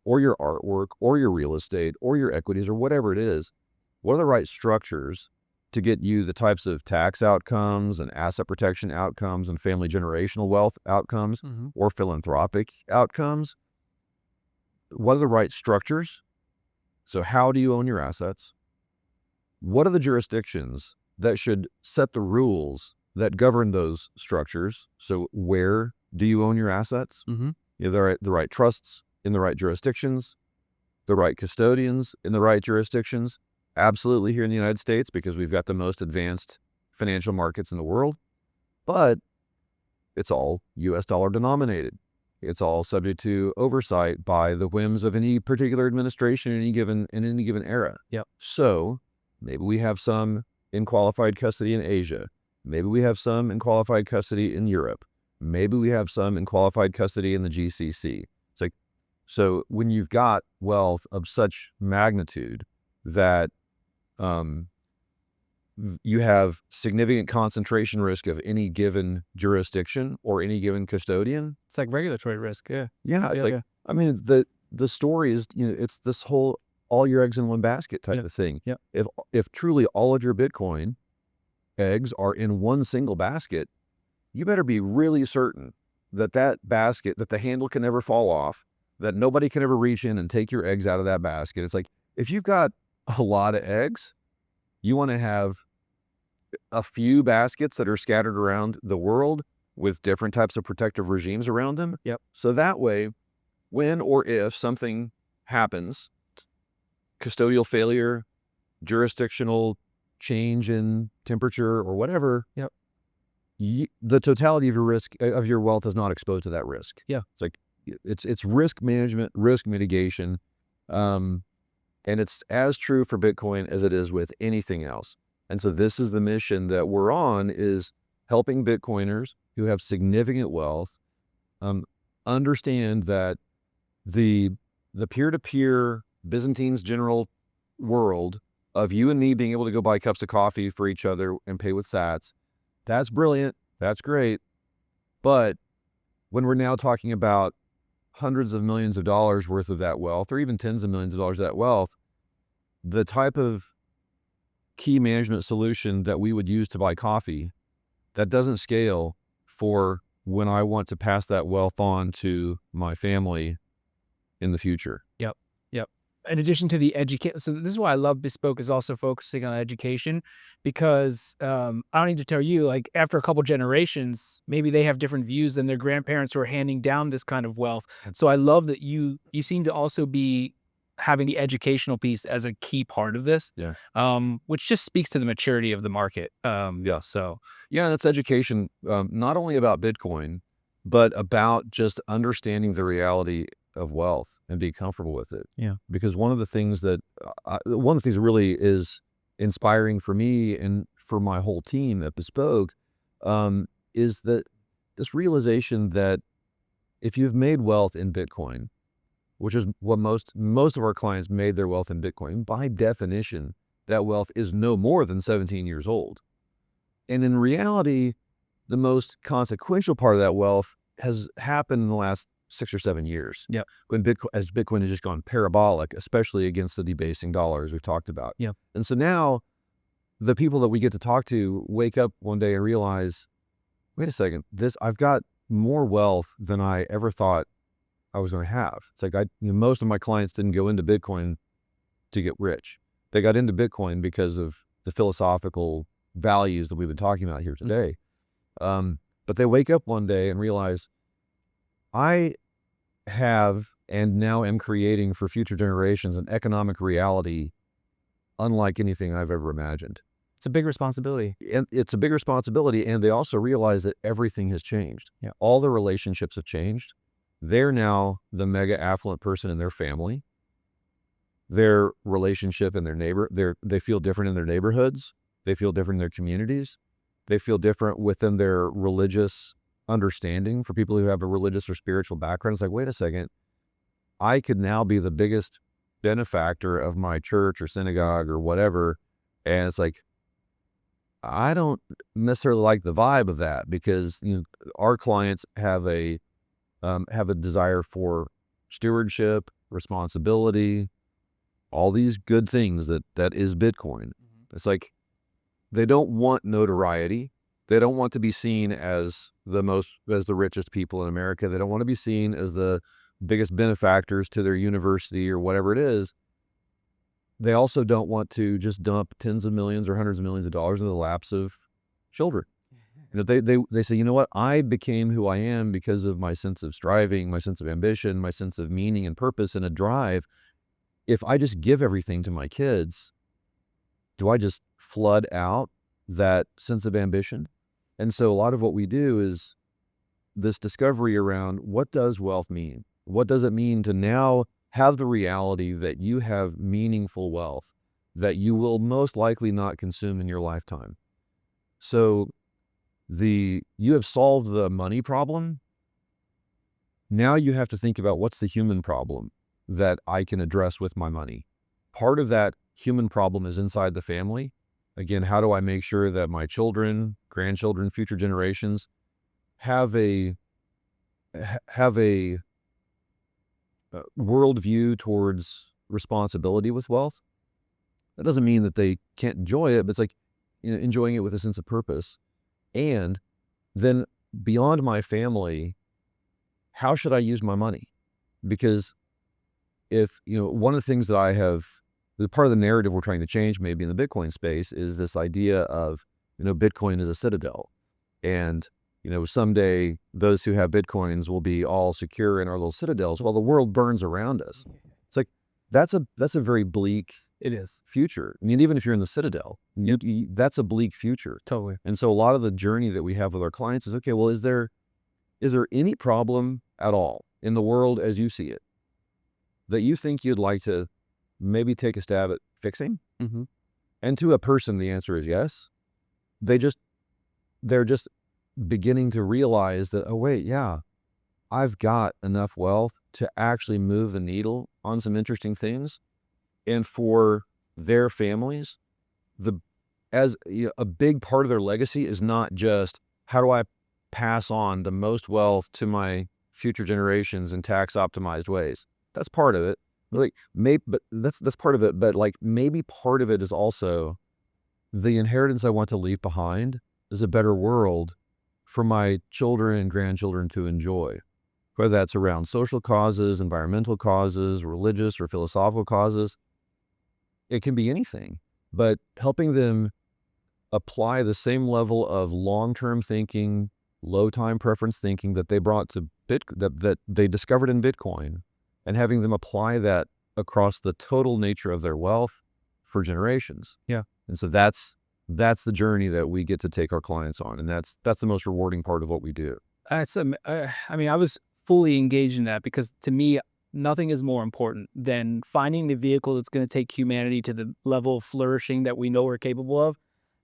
or your artwork or your real estate or your equities or whatever it is? What are the right structures to get you the types of tax outcomes and asset protection outcomes and family generational wealth outcomes or philanthropic outcomes? What are the right structures? So how do you own your assets? What are the jurisdictions that should set the rules that govern those structures? So where do you own your assets? You have the right trusts in the right jurisdictions, the right custodians in the right jurisdictions. Absolutely here in the United States, because we've got the most advanced financial markets in the world, but it's all US dollar denominated. It's all subject to oversight by the whims of any particular administration in any given era. Yep. So maybe we have some in qualified custody in Asia. Maybe we have some in qualified custody in Europe. Maybe we have some in qualified custody in the GCC. It's like, so when you've got wealth of such magnitude that you have significant concentration risk of any given jurisdiction or any given custodian. It's like regulatory risk. Yeah. Yeah. I mean, the story is, it's this whole all your eggs in one basket type of thing. Yeah. If truly all of your Bitcoin eggs are in one single basket, you better be really certain that basket, that the handle can never fall off, that nobody can ever reach in and take your eggs out of that basket. It's like, if you've got a lot of eggs, you want to have a few baskets that are scattered around the world with different types of protective regimes around them. Yep. So that way, when or if something happens, custodial failure, jurisdictional change in temperature or whatever, yep, the totality of your risk of your wealth is not exposed to that risk. Yeah. It's like it's risk management, risk mitigation. And it's as true for Bitcoin as it is with anything else. And so this is the mission that we're on, is helping Bitcoiners who have significant wealth understand that the peer-to-peer Byzantine's general world of you and me being able to go buy cups of coffee for each other and pay with sats, that's brilliant, that's great. But when we're now talking about hundreds of millions of dollars worth of that wealth, or even tens of millions of dollars of that wealth, the type of key management solution that we would use to buy coffee, that doesn't scale for when I want to pass that wealth on to my family in the future. Yep. Yep. In addition to the education, so this is why I love Bespoke, is also focusing on education, because I don't need to tell you, like, after a couple generations, maybe they have different views than their grandparents who are handing down this kind of wealth. So I love that you seem to also be having the educational piece as a key part of this, Yeah. which just speaks to the maturity of the market. Yeah. So Yeah, that's education, not only about Bitcoin, but about just understanding the reality of wealth and be comfortable with it. yeah, Because one of the things that really is inspiring for me and for my whole team at Bespoke, is that this realization that if you've made wealth in Bitcoin, which is what most of our clients made their wealth in Bitcoin, by definition, that wealth is no more than 17 years old. And in reality, the most consequential part of that wealth has happened in the last 6 or 7 years. Yep. When Bitcoin has just gone parabolic, especially against the debasing dollar, as we've talked about. Yep. And so now the people that we get to talk to wake up one day and realize, wait a second, I've got more wealth than I ever thought I was going to have. It's like most of my clients didn't go into Bitcoin to get rich. They got into Bitcoin because of the philosophical values that we've been talking about here today. But they wake up one day and realize, I have and now am creating for future generations an economic reality unlike anything I've ever imagined. it's a big responsibility. And it's a big responsibility. And they also realize that everything has changed. Yeah. All the relationships have changed. They're now the mega affluent person in their family. Their relationship in their they feel different in their neighborhoods. They feel different in their communities. They feel different within their religious understanding. For people who have a religious or spiritual background, it's like, wait a second, I could now be the biggest benefactor of my church or synagogue or whatever. And it's like, I don't necessarily like the vibe of that, because our clients have a desire for stewardship, responsibility, all these good things that is Bitcoin. It's like, they don't want notoriety. They don't want to be seen as the richest people in America. They don't want to be seen as the biggest benefactors to their university or whatever it is. They also don't want to just dump tens of millions or hundreds of millions of dollars into the laps of children. They say, you know what? I became who I am because of my sense of striving, my sense of ambition, my sense of meaning and purpose and a drive. If I just give everything to my kids, do I just flood out that sense of ambition? And so a lot of what we do is this discovery around, what does wealth mean? What does it mean to now have the reality that you have meaningful wealth that you will most likely not consume in your lifetime? So you have solved the money problem. Now you have to think about, what's the human problem that I can address with my money? Part of that human problem is inside the family. Again, how do I make sure that my children, grandchildren, future generations have a worldview towards responsibility with wealth? That doesn't mean that they can't enjoy it, but it's like, enjoying it with a sense of purpose. And then beyond my family, how should I use my money? Because if, one of the things that the part of the narrative we're trying to change maybe in the Bitcoin space is this idea of, Bitcoin is a citadel. And, someday those who have Bitcoins will be all secure in our little citadels while the world burns around us. It's like, that's a very bleak It is. future. I mean, even if you're in the citadel, that's a bleak future. Totally. And so a lot of the journey that we have with our clients is, okay, well, is there any problem at all in the world as you see it that you think you'd like to maybe take a stab at fixing? Mm-hmm. And to a person, the answer is yes. They're just beginning to realize that, oh, wait, yeah, I've got enough wealth to actually move the needle on some interesting things. And for their families, a big part of their legacy is not just how do I pass on the most wealth to my future generations in tax optimized ways. That's part of it. Like but that's part of it. But like maybe part of it is also the inheritance I want to leave behind is a better world for my children and grandchildren to enjoy, whether that's around social causes, environmental causes, religious or philosophical causes. It can be anything, but helping them apply the same level of long-term thinking, low time preference thinking that they brought to that they discovered in Bitcoin, and having them apply that across the total nature of their wealth for generations. Yeah. And so that's the journey that we get to take our clients on, and that's the most rewarding part of what we do. I mean, I was fully engaged in that because to me, nothing is more important than finding the vehicle that's going to take humanity to the level of flourishing that we know we're capable of.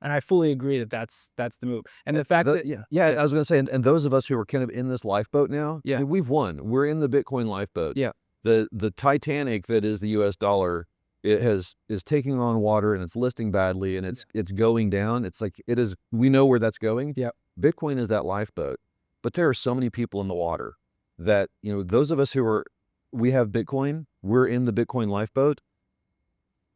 And I fully agree that that's the move. And the fact that, Yeah, I was going to say, and those of us who are kind of in this lifeboat now, Yeah. we've won. We're in the Bitcoin lifeboat. Yeah. The Titanic that is the U.S. dollar, is taking on water and it's listing badly and it's going down. It's like it is. We know where that's going. Yeah. Bitcoin is that lifeboat, but there are so many people in the water that those of us we have Bitcoin. We're in the Bitcoin lifeboat.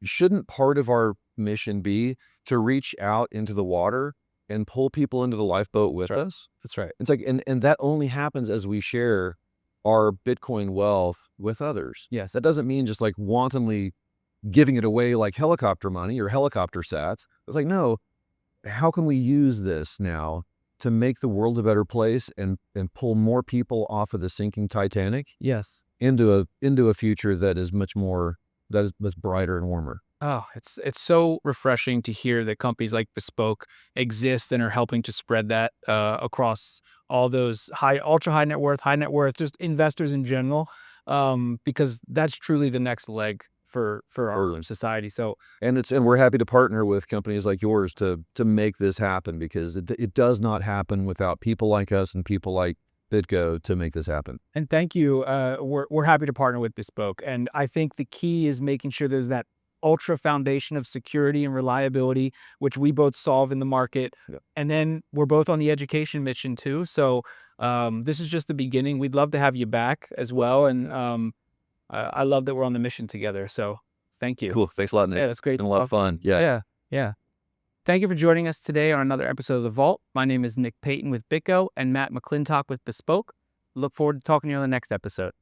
Shouldn't part of our mission be to reach out into the water and pull people into the lifeboat with us? That's right. It's like, and that only happens as we share our Bitcoin wealth with others. Yes. That doesn't mean just like wantonly giving it away like helicopter money or helicopter sats. It's like, no, how can we use this now to make the world a better place and pull more people off of the sinking Titanic Yes. into a future that is much brighter and warmer. Oh, it's so refreshing to hear that companies like Bespoke exist and are helping to spread that across all those ultra high net worth, just investors in general, because that's truly the next leg for our society. So, and we're happy to partner with companies like yours to make this happen, because it does not happen without people like us and people like BitGo to make this happen. And thank you. We're happy to partner with Bespoke, and I think the key is making sure there's that ultra foundation of security and reliability, which we both solve in the market. Yeah. And then we're both on the education mission too. So this is just the beginning. We'd love to have you back as well. And I love that we're on the mission together. So thank you. Cool. Thanks a lot, Nick. Yeah, that's great. It's been a lot of fun. Yeah. Yeah. Thank you for joining us today on another episode of The Vault. My name is Nick Payton with BitGo and Matt McClintock with Bespoke. Look forward to talking to you on the next episode.